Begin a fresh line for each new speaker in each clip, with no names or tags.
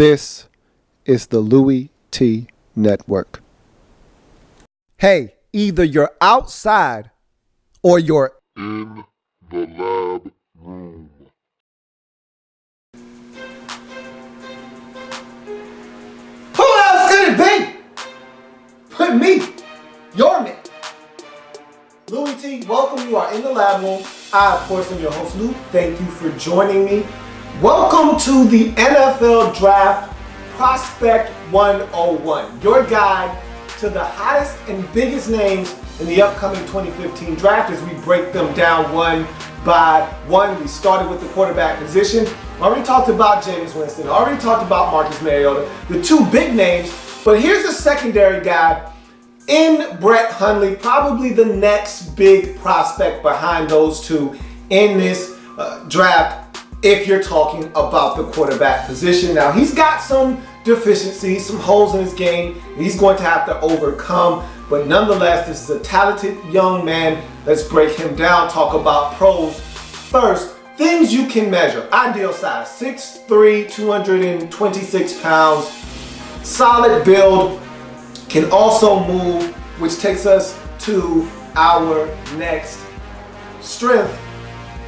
This is the Louie T Network. Hey, either you're outside or you're
in the lab room.
Who else could it be but me, your man? Louie T, welcome. You are in the lab room. I, of course, am your host, Lou. Thank you for joining me. Welcome to the NFL Draft Prospect 101, your guide to the hottest and biggest names in the upcoming 2015 draft as we break them down one by one. We started with the quarterback position. Already talked about Jameis Winston. Already talked about Marcus Mariota, the two big names. But here's a secondary guy in Brett Hundley, probably the next big prospect behind those two in this draft if you're talking about the quarterback position. Now, he's got some deficiencies, some holes in his game he's going to have to overcome, but nonetheless, this is a talented young man. Let's break him down, talk about pros first. Things you can measure: ideal size, 6'3", 226 pounds, solid build, can also move, which takes us to our next strength.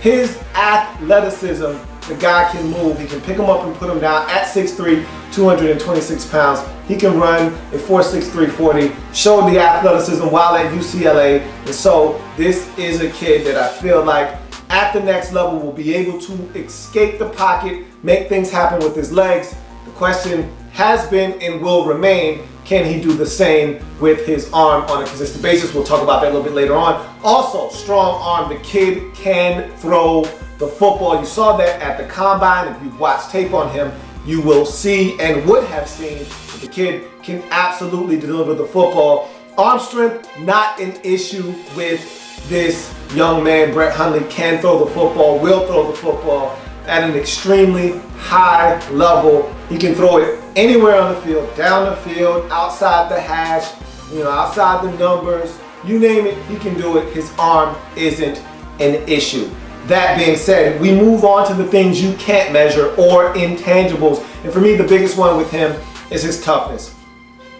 His athleticism. The guy can move. He can pick him up and put him down at 6'3", 226 pounds. He can run a 4.63 40. Showed the athleticism while at UCLA. And so this is a kid that I feel like at the next level will be able to escape the pocket, make things happen with his legs. The question has been and will remain, can he do the same with his arm on a consistent basis? We'll talk about that a little bit later on. Also, strong arm. The kid can throw the football. You saw that at the combine. If you watch tape on him, you will see and would have seen that the kid can absolutely deliver the football. Arm strength, not an issue with this young man. Brett Hundley can throw the football, will throw the football at an extremely high level. He can throw it anywhere on the field, down the field, outside the hash, outside the numbers, you name it, he can do it. His arm isn't an issue. That being said, we move on to the things you can't measure, or intangibles. And for me, the biggest one with him is his toughness.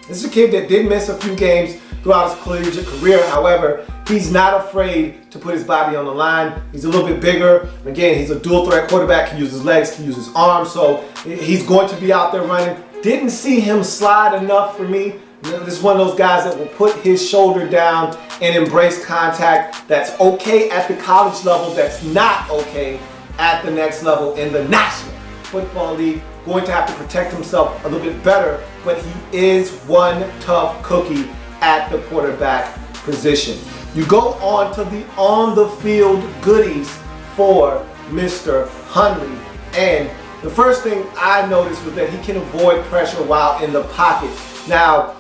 This is a kid that did miss a few games throughout his collegiate career. However, he's not afraid to put his body on the line. He's a little bit bigger. Again, he's a dual threat quarterback, can use his legs, can use his arms. So he's going to be out there running. Didn't see him slide enough for me. This is one of those guys that will put his shoulder down and embrace contact. That's okay at the college level. That's not okay at the next level in the National Football League. Going to have to protect himself a little bit better, but he is one tough cookie at the quarterback position. You go on to the on-the-field goodies for Mr. Hundley, and the first thing I noticed was that he can avoid pressure while in the pocket. Now,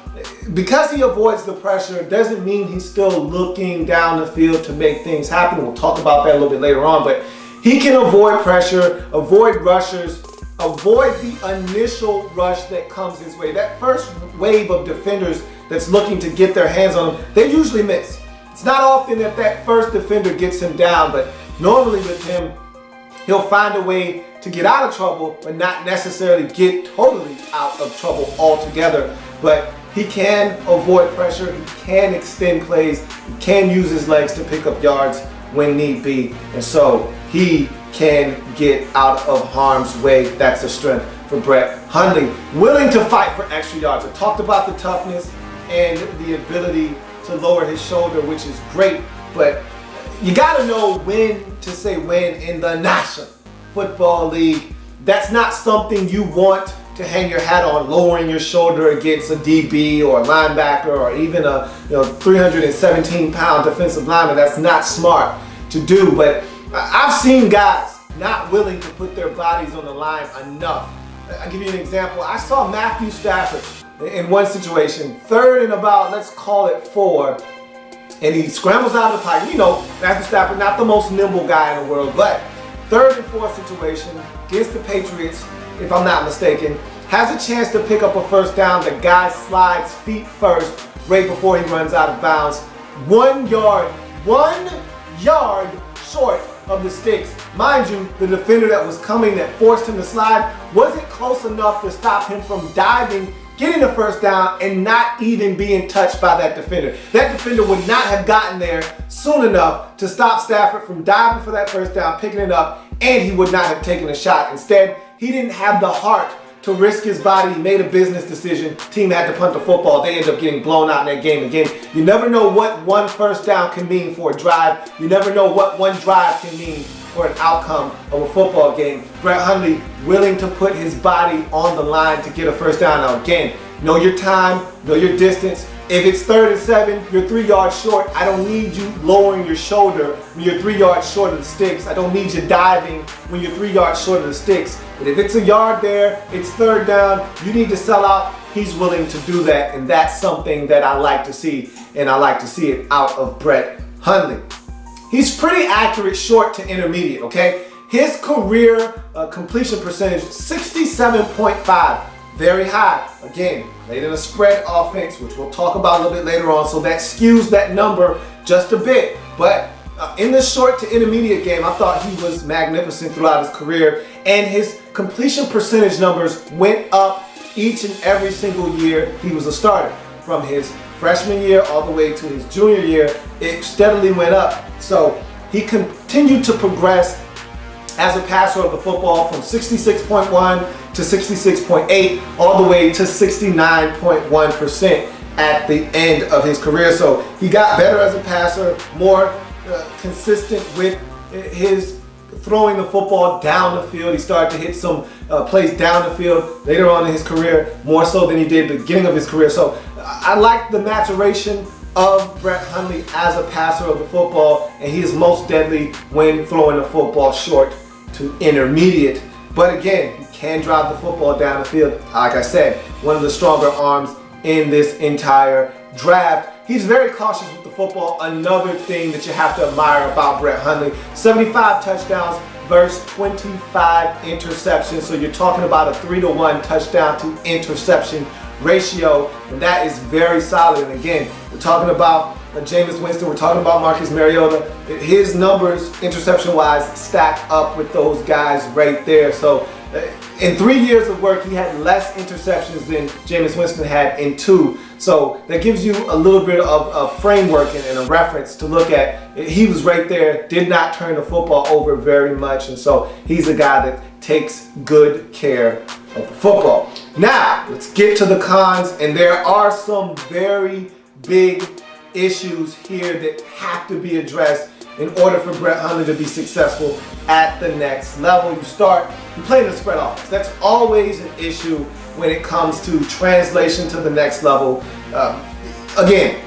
because he avoids the pressure doesn't mean he's still looking down the field to make things happen. We'll talk about that a little bit later on, but he can avoid pressure, avoid rushers, avoid the initial rush that comes his way. That first wave of defenders that's looking to get their hands on him, they usually miss. It's not often that that first defender gets him down, but normally with him, he'll find a way to get out of trouble, but not necessarily get totally out of trouble altogether. But he can avoid pressure, he can extend plays, he can use his legs to pick up yards when need be. And so he can get out of harm's way. That's a strength for Brett Hundley. Willing to fight for extra yards. I talked about the toughness and the ability to lower his shoulder, which is great, but you gotta know when to say when in the National Football League. That's not something you want to hang your hat on, lowering your shoulder against a DB or a linebacker or even a 317-pound defensive lineman. That's not smart to do, but I've seen guys not willing to put their bodies on the line enough. I'll give you an example. I saw Matthew Stafford in one situation, third and about, let's call it 4, and he scrambles out of the pocket. Matthew Stafford, not the most nimble guy in the world, but third and 4 situation against the Patriots, if I'm not mistaken, has a chance to pick up a first down. The guy slides feet first right before he runs out of bounds. 1 yard short of the sticks. Mind you, the defender that was coming that forced him to slide wasn't close enough to stop him from diving, getting the first down, and not even being touched by that defender. That defender would not have gotten there soon enough to stop Stafford from diving for that first down, picking it up, and he would not have taken a shot. Instead, he didn't have the heart to risk his body. He made a business decision. Team had to punt the football. They ended up getting blown out in that game. Again, you never know what one first down can mean for a drive. You never know what one drive can mean for an outcome of a football game. Brett Hundley willing to put his body on the line to get a first down. Now again, know your time, know your distance. If it's 3rd and 7, you're 3 yards short, I don't need you lowering your shoulder when you're 3 yards short of the sticks. I don't need you diving when you're 3 yards short of the sticks. But if it's a yard there, it's 3rd down, you need to sell out. He's willing to do that, and that's something that I like to see, and I like to see it out of Brett Hundley. He's pretty accurate short to intermediate, okay? His career completion percentage, 67.5. Very high. Again, played in a spread offense, which we'll talk about a little bit later on, so that skews that number just a bit. But in the short to intermediate game, I thought he was magnificent throughout his career, and his completion percentage numbers went up each and every single year he was a starter. From his freshman year all the way to his junior year, it steadily went up. So he continued to progress as a passer of the football from 66.1 to 66.8 all the way to 69.1% at the end of his career. So he got better as a passer, more consistent with his throwing the football down the field. He started to hit some plays down the field later on in his career, more so than he did at the beginning of his career. So I like the maturation of Brett Hundley as a passer of the football, and he is most deadly when throwing the football short to intermediate. But again, he can drive the football down the field. Like I said, one of the stronger arms in this entire draft. He's very cautious with the football. Another thing that you have to admire about Brett Hundley. 75 touchdowns versus 25 interceptions. So you're talking about a 3-to-1 touchdown to interception ratio, and that is very solid. And again, we're talking about Jameis Winston, we're talking about Marcus Mariota. His numbers, interception-wise, stack up with those guys right there. So in 3 years of work, he had less interceptions than Jameis Winston had in 2. So that gives you a little bit of a framework and a reference to look at. He was right there, did not turn the football over very much, and so he's a guy that takes good care of the football. Now, let's get to the cons, and there are some very big issues here that have to be addressed in order for Brett Hundley to be successful at the next level. You play in the spread offense. That's always an issue when it comes to translation to the next level. Again,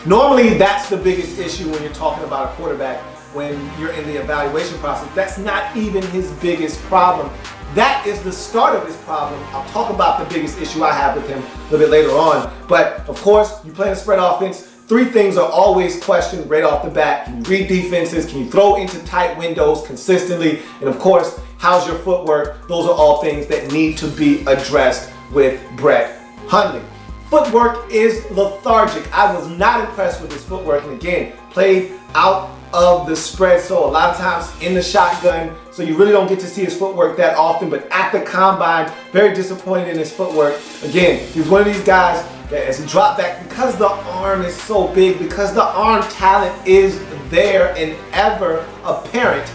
normally that's the biggest issue when you're talking about a quarterback when you're in the evaluation process. That's not even his biggest problem. That is the start of his problem. I'll talk about the biggest issue I have with him a little bit later on. But of course, you play in a spread offense. 3 things are always questioned right off the bat. Can you read defenses? Can you throw into tight windows consistently? And of course, how's your footwork? Those are all things that need to be addressed with Brett Hundley. Footwork is lethargic. I was not impressed with his footwork. And again, played out of the spread, so a lot of times in the shotgun, so you really don't get to see his footwork that often. But at the combine, very disappointed in his footwork. Again, he's one of these guys that as he dropped back, because the arm is so big, because the arm talent is there and ever apparent,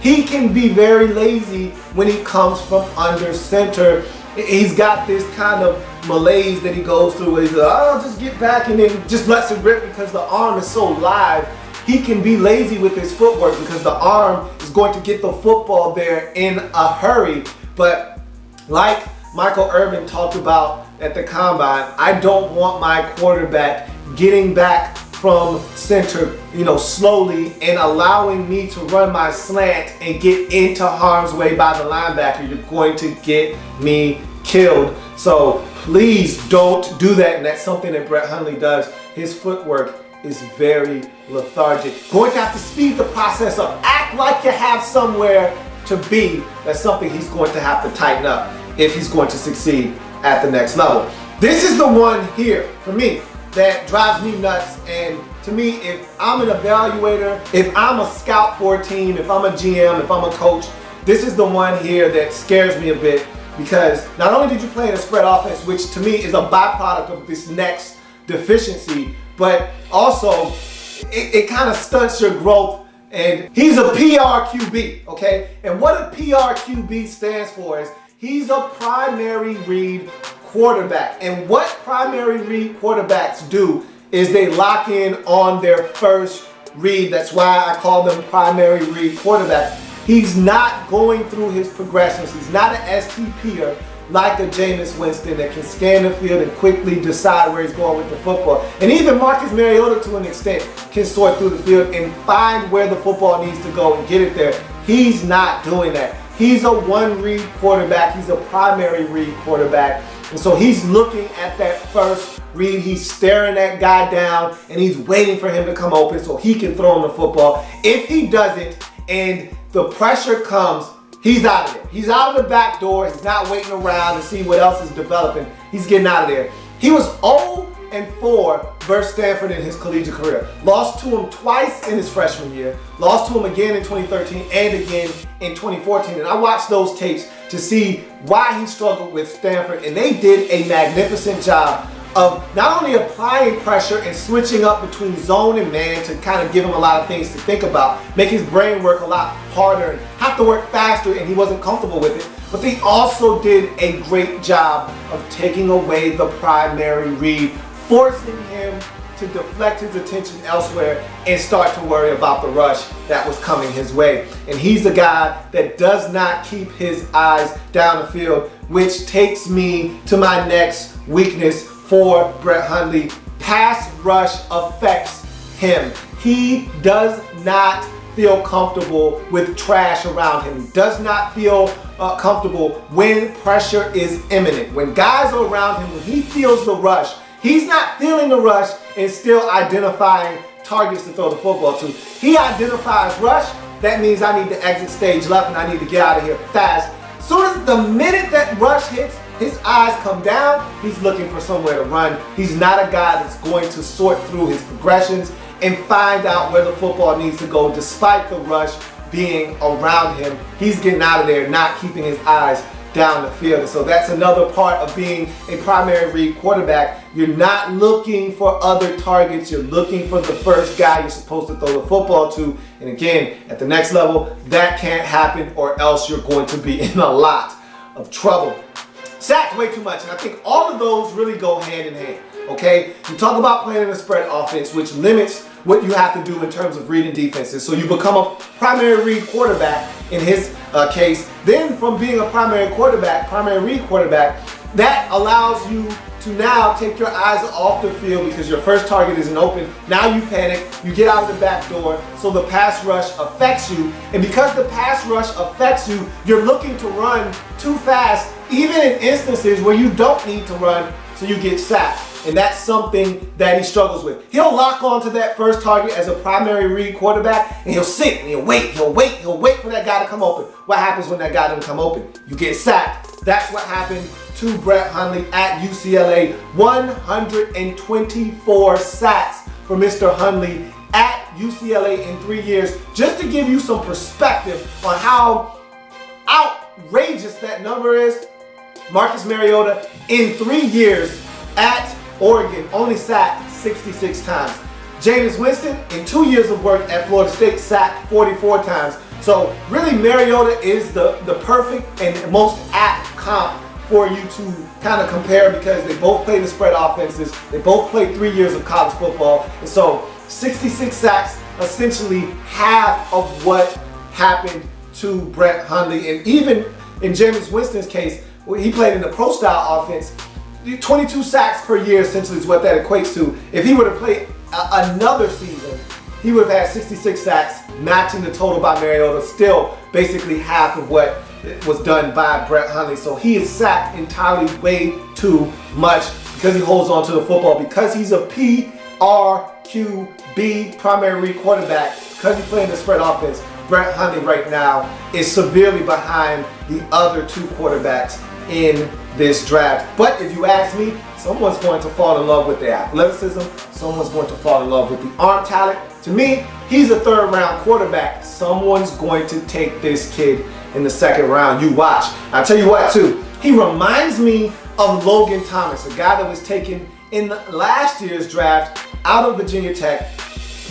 he can be very lazy when he comes from under center. He's got this kind of malaise that he goes through where he's like, oh, just get back, and then just lets it rip because the arm is so live. He can be lazy with his footwork because the arm is going to get the football there in a hurry. But like Michael Irvin talked about at the combine, I don't want my quarterback getting back from center, slowly and allowing me to run my slant and get into harm's way by the linebacker. You're going to get me killed. So please don't do that. And that's something that Brett Hundley does. His footwork is very lethargic. Going to have to speed the process up. Act like you have somewhere to be. That's something he's going to have to tighten up if he's going to succeed at the next level. This is the one here for me. that drives me nuts. And to me, if I'm an evaluator, if I'm a scout for a team, if I'm a GM, if I'm a coach, this is the one here that scares me a bit, because not only did you play in a spread offense, which to me is a byproduct of this next deficiency, but also it kind of stunts your growth. And he's a PRQB, okay? And what a PRQB stands for is he's a primary read quarterback. And what primary read quarterbacks do is they lock in on their first read. That's why I call them primary read quarterbacks. He's not going through his progressions. He's not an STPer like a Jameis Winston that can scan the field and quickly decide where he's going with the football. And even Marcus Mariota, to an extent, can sort through the field and find where the football needs to go and get it there. He's not doing that. He's a one-read quarterback. He's a primary read quarterback. And so he's looking at that first read. He's staring that guy down, and he's waiting for him to come open so he can throw him the football. If he doesn't, and the pressure comes, he's out of there. He's out of the back door. He's not waiting around to see what else is developing. He's getting out of there. He was 0-4 versus Stanford in his collegiate career. Lost to him twice in his freshman year. Lost to him again in 2013 and again in 2014. And I watched those tapes to see why he struggled with Stanford. And they did a magnificent job of not only applying pressure and switching up between zone and man to kind of give him a lot of things to think about, make his brain work a lot harder and have to work faster, and he wasn't comfortable with it. But they also did a great job of taking away the primary read, forcing him to deflect his attention elsewhere and start to worry about the rush that was coming his way. And he's the guy that does not keep his eyes down the field, which takes me to my next weakness for Brett Hundley. Pass rush affects him. He does not feel comfortable with trash around him. He does not feel comfortable when pressure is imminent. When guys are around him, when he feels the rush, he's not feeling the rush and still identifying targets to throw the football to. He identifies rush. That means I need to exit stage left and I need to get out of here fast. Soon as the minute that rush hits, his eyes come down, he's looking for somewhere to run. He's not a guy that's going to sort through his progressions and find out where the football needs to go despite the rush being around him. He's getting out of there, not keeping his eyes down the field. And so that's another part of being a primary read quarterback. You're not looking for other targets. You're looking for the first guy you're supposed to throw the football to. And again, at the next level, that can't happen, or else you're going to be in a lot of trouble. Sacked way too much, and I think all of those really go hand in hand, okay? You talk about playing in a spread offense, which limits what you have to do in terms of reading defenses. So you become a primary read quarterback in his case. Then from being a primary read quarterback, that allows you to now take your eyes off the field because your first target isn't open. Now you panic, you get out of the back door, so the pass rush affects you. And because the pass rush affects you, you're looking to run too fast, even in instances where you don't need to run, so you get sacked. And that's something that he struggles with. He'll lock onto that first target as a primary read quarterback, and he'll sit and he'll wait for that guy to come open. What happens when that guy doesn't come open? You get sacked. That's what happened to Brett Hundley at UCLA. 124 sacks for Mr. Hundley at UCLA in 3 years. Just to give you some perspective on how outrageous that number is, Marcus Mariota in 3 years at Oregon only sacked 66 times. Jameis Winston in 2 years of work at Florida State sacked 44 times. So really Mariota is the perfect and most apt comp for you to kind of compare, because they both play the spread offenses. They both played 3 years of college football. And so 66 sacks, essentially half of what happened to Brett Hundley. And even in Jameis Winston's case, he played in the pro style offense. 22 sacks per year essentially is what that equates to. If he were to play another season, he would have had 66 sacks, matching the total by Mariota, still basically half of what was done by Brett Hundley. So he is sacked entirely way too much because he holds on to the football, because he's a PRQB, primary read quarterback, because he played in the spread offense. Brett Hundley right now is severely behind the other two quarterbacks in this draft. But if you ask me, someone's going to fall in love with the athleticism. Someone's going to fall in love with the arm talent. To me, he's a third-round quarterback. Someone's going to take this kid in the second round. You watch. I'll tell you what, too. He reminds me of Logan Thomas, a guy that was taken in last year's draft out of Virginia Tech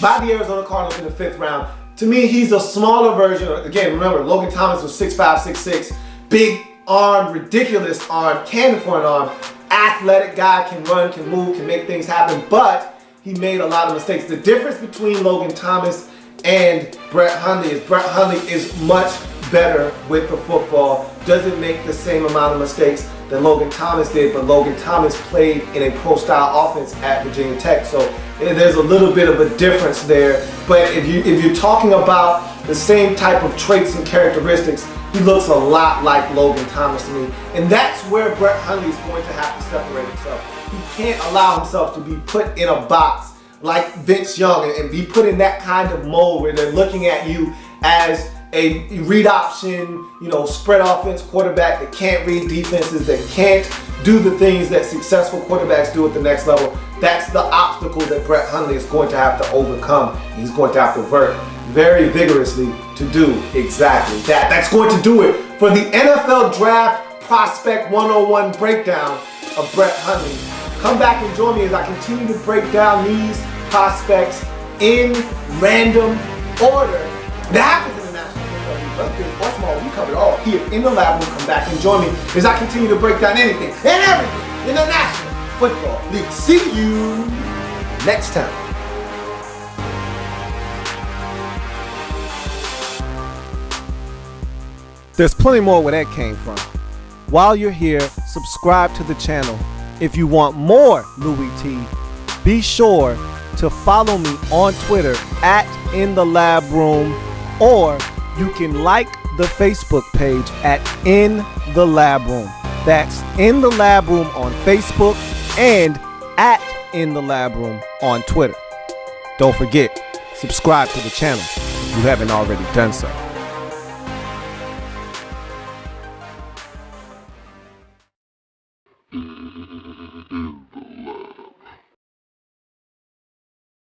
by the Arizona Cardinals in the 5th round. To me, he's a smaller version. Again, remember, Logan Thomas was 6'5", 6'6", big arm, ridiculous arm, cannon for an arm, athletic guy, can run, can move, can make things happen, but he made a lot of mistakes. The difference between Logan Thomas and Brett Hundley is much better with the football, doesn't make the same amount of mistakes that Logan Thomas did, but Logan Thomas played in a pro-style offense at Virginia Tech, so there's a little bit of a difference there. But if you're talking about the same type of traits and characteristics, he looks a lot like Logan Thomas to me, and that's where Brett Hundley is going to have to separate himself. He can't allow himself to be put in a box like Vince Young and be put in that kind of mold where they're looking at you as a read option, spread offense quarterback that can't read defenses, that can't do the things that successful quarterbacks do at the next level. That's the obstacle that Brett Hundley is going to have to overcome. He's going to have to work very vigorously to do exactly that. That's going to do it for the NFL Draft Prospect 101 breakdown of Brett Hundley. Come back and join me as I continue to break down these prospects in random order. That happens in the National Football League. Whether big or small, we cover it all here in the lab room. Come back and join me as I continue to break down anything and everything in the National Football League. See you next time. There's plenty more where that came from. While you're here, subscribe to the channel. If you want more Louie T, be sure to follow me on Twitter at InTheLabRoom, or you can like the Facebook page at In The Lab Room. That's In The Lab Room on Facebook and at In The Lab Room on Twitter. Don't forget, subscribe to the channel if you haven't already done so.
Mm-hmm.